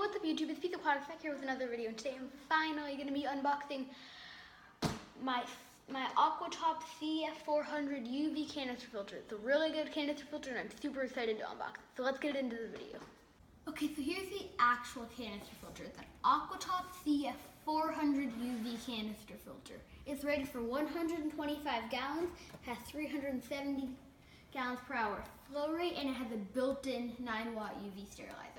What's up YouTube, it's Pizza Quad back here with another video, and today I'm finally going to be unboxing my AquaTop CF400 UV canister filter. It's a really good canister filter and I'm super excited to unbox it. So let's get into the video. Okay, so here's the actual canister filter. It's an AquaTop CF400 UV canister filter. It's rated for 125 gallons, has 370 gallons per hour flow rate, and it has a built-in 9-watt UV sterilizer.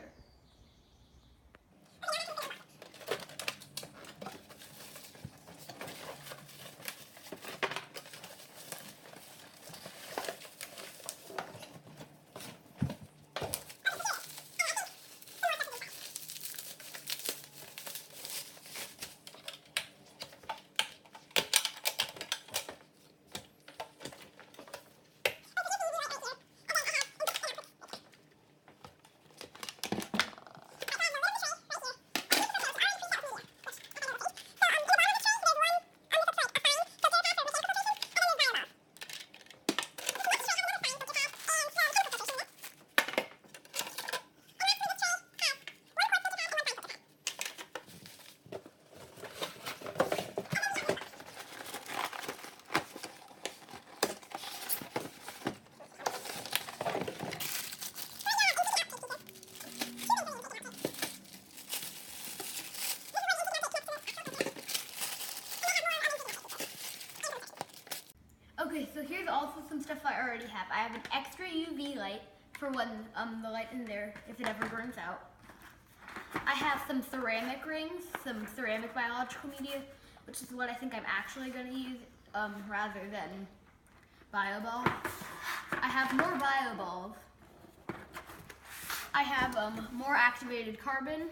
Okay, so here's also some stuff I already have. I have an extra UV light for when the light in there, if it ever burns out. I have some ceramic rings, some ceramic biological media, which is what I think I'm actually going to use rather than bio-balls. I have more bio-balls. I have more activated carbon.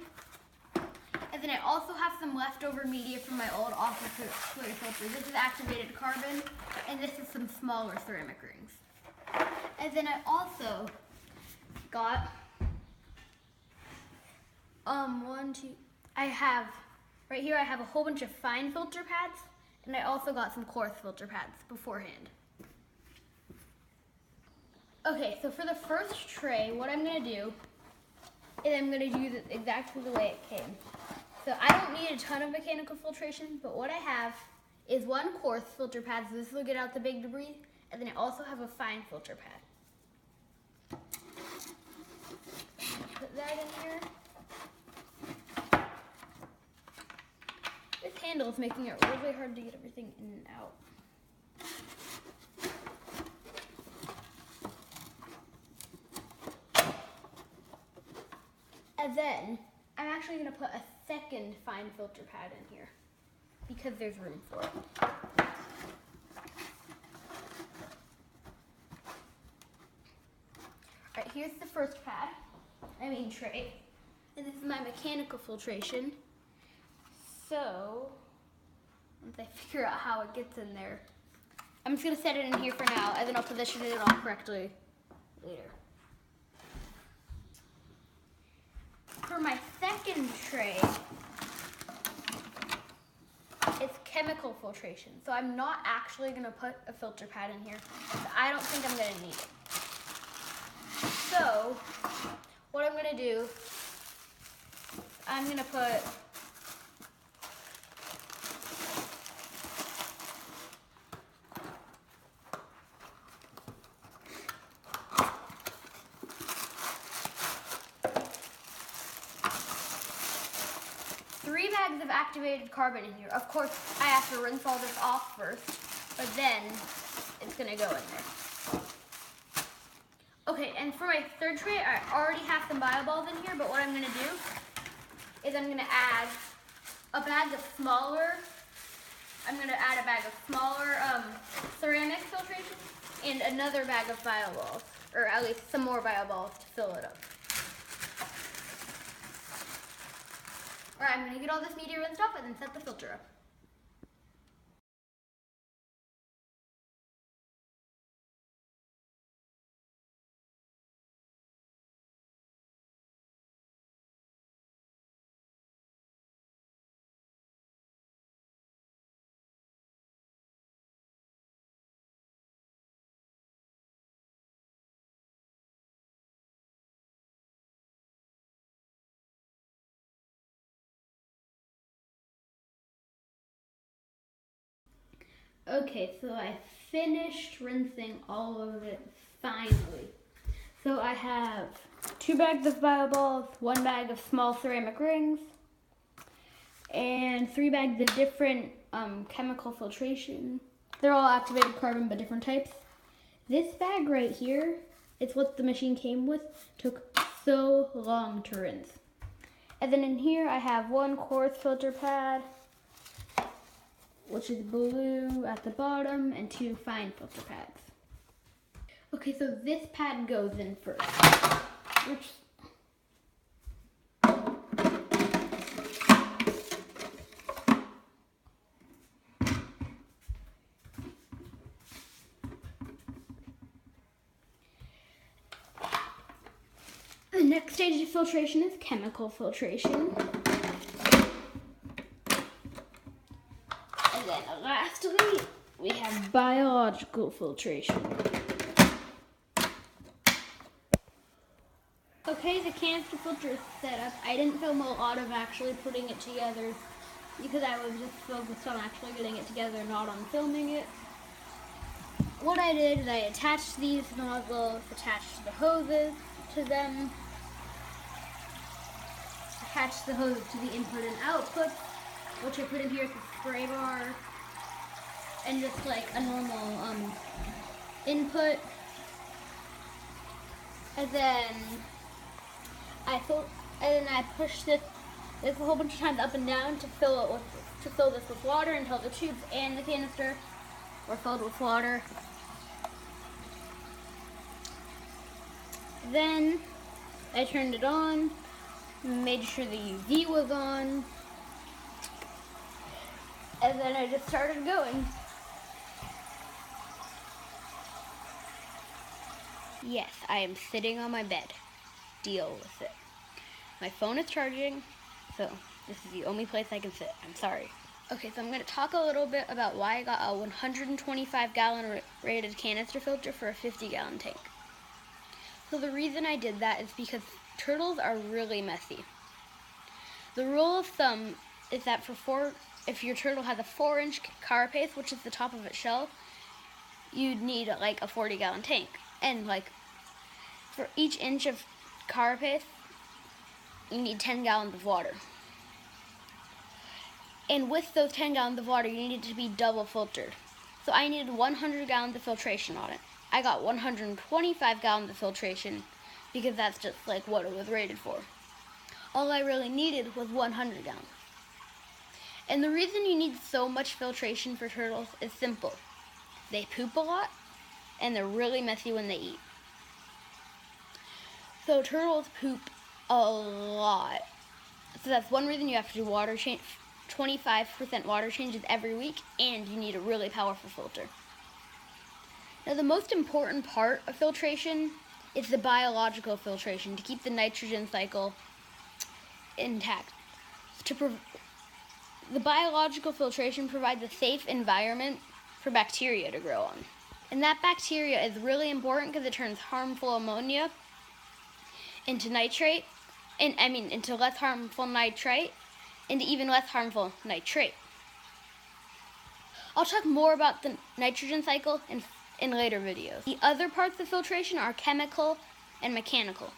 And then I also have some leftover media from my old office clear filter. This is activated carbon, and this is some smaller ceramic rings. And then I also got right here I have a whole bunch of fine filter pads, and I also got some coarse filter pads beforehand. Okay, so for the first tray, what I'm gonna do is I'm gonna use it exactly the way it came. So I don't need a ton of mechanical filtration, but what I have is one coarse filter pad, so this will get out the big debris, and then I also have a fine filter pad. Put that in here. This handle is making it really hard to get everything in and out. And then I'm actually going to put a second fine filter pad in here because there's room for it. Alright, here's the first tray. And this is my mechanical filtration. So, once I figure out how it gets in there, I'm just going to set it in here for now, and then I'll position it all correctly later. For my second tray, it's chemical filtration. So I'm not actually going to put a filter pad in here. I don't think I'm going to need it. So what I'm going to do, I'm going to put three bags of activated carbon in here. Of course, I have to rinse all this off first, but then it's gonna go in there. Okay, and for my third tray, I already have some bio balls in here, but what I'm gonna do is I'm gonna add a bag of smaller ceramic filtration and another bag of bio balls, or at least some more bio balls to fill it up. Alright, I'm going to get all this media rinsed off and then set the filter up. Okay, so I finished rinsing all of it finally. So I have 2 bags of bio balls, 1 bag of small ceramic rings, and 3 bags of different chemical filtration. They're all activated carbon, but different types. This bag right here, it's what the machine came with, took so long to rinse. And then in here I have 1 coarse filter pad, which is blue at the bottom, and 2 fine filter pads. Okay, so this pad goes in first. The next stage of filtration is chemical filtration. And then lastly, we have biological filtration. Okay, the canister filter is set up. I didn't film a lot of actually putting it together because I was just focused on actually getting it together, not on filming it. What I did is I attached these nozzles, attached the hoses to them, attached the hose to the input and output, which I put in here is the spray bar, and just like a normal input. And then I pushed this a whole bunch of times up and down to fill this with water until the tubes and the canister were filled with water. Then I turned it on, made sure the UV was on, and then I just started going. Yes, I am sitting on my bed. Deal with it. My phone is charging, so this is the only place I can sit. I'm sorry. Okay, so I'm going to talk a little bit about why I got a 125-gallon rated canister filter for a 50-gallon tank. So the reason I did that is because turtles are really messy. The rule of thumb is that if your turtle has a 4-inch carapace, which is the top of its shell, you'd need like a 40-gallon tank. And like for each inch of carapace, you need 10 gallons of water. And with those 10 gallons of water, you need it to be double filtered. So I needed 100 gallons of filtration on it. I got 125 gallons of filtration because that's just like what it was rated for. All I really needed was 100 gallons. And the reason you need so much filtration for turtles is simple. They poop a lot, and they're really messy when they eat. So turtles poop a lot. So that's one reason you have to do water change, 25% water changes every week, and you need a really powerful filter. Now the most important part of filtration is the biological filtration to keep the nitrogen cycle intact. The biological filtration provides a safe environment for bacteria to grow on. And that bacteria is really important because it turns harmful ammonia into nitrate, into less harmful nitrite, into even less harmful nitrate. I'll talk more about the nitrogen cycle in later videos. The other parts of filtration are chemical and mechanical.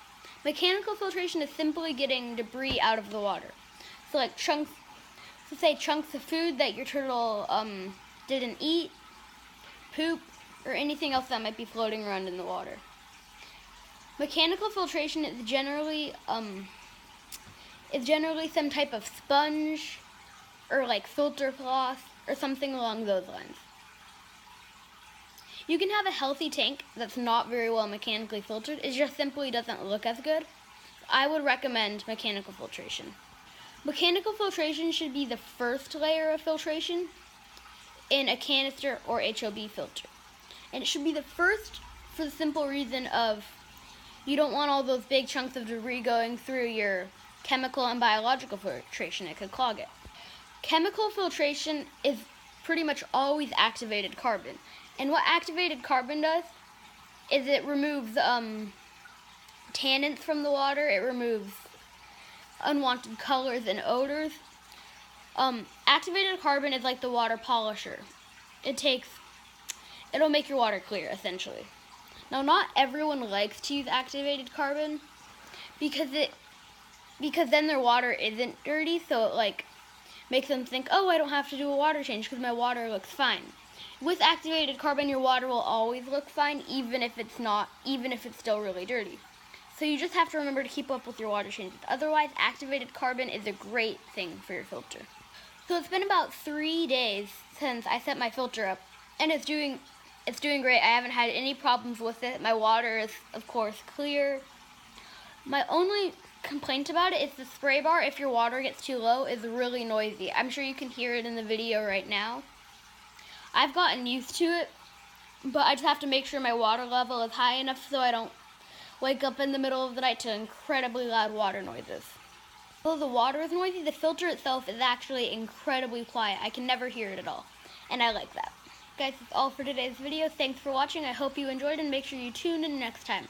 Mechanical filtration is simply getting debris out of the water. So like chunks of food that your turtle didn't eat, poop, or anything else that might be floating around in the water. Mechanical filtration is generally some type of sponge or like filter cloth or something along those lines. You can have a healthy tank that's not very well mechanically filtered. It just simply doesn't look as good. I would recommend mechanical filtration. Mechanical filtration should be the first layer of filtration in a canister or HOB filter. And it should be the first for the simple reason of you don't want all those big chunks of debris going through your chemical and biological filtration. It could clog it. Chemical filtration is pretty much always activated carbon. And what activated carbon does is it removes tannins from the water. It removes unwanted colors and odors. Activated carbon is like the water polisher. it'll make your water clear, essentially. Now, not everyone likes to use activated carbon because then their water isn't dirty, so it like makes them think, oh, I don't have to do a water change because my water looks fine. With activated carbon, your water will always look fine, even if it's still really dirty. So you just have to remember to keep up with your water changes. Otherwise, activated carbon is a great thing for your filter. So it's been about 3 days since I set my filter up, and it's doing great. I haven't had any problems with it. My water is, of course, clear. My only complaint about it is the spray bar, if your water gets too low, is really noisy. I'm sure you can hear it in the video right now. I've gotten used to it, but I just have to make sure my water level is high enough so I don't wake up in the middle of the night to incredibly loud water noises. Although the water is noisy, the filter itself is actually incredibly quiet. I can never hear it at all, and I like that. Guys, that's all for today's video. Thanks for watching. I hope you enjoyed, and make sure you tune in next time.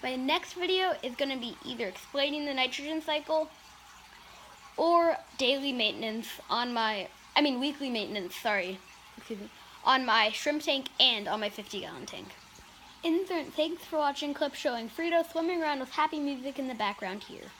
My next video is going to be either explaining the nitrogen cycle or weekly maintenance, on my shrimp tank and on my 50-gallon tank. Thanks for watching clip showing Frito swimming around with happy music in the background here.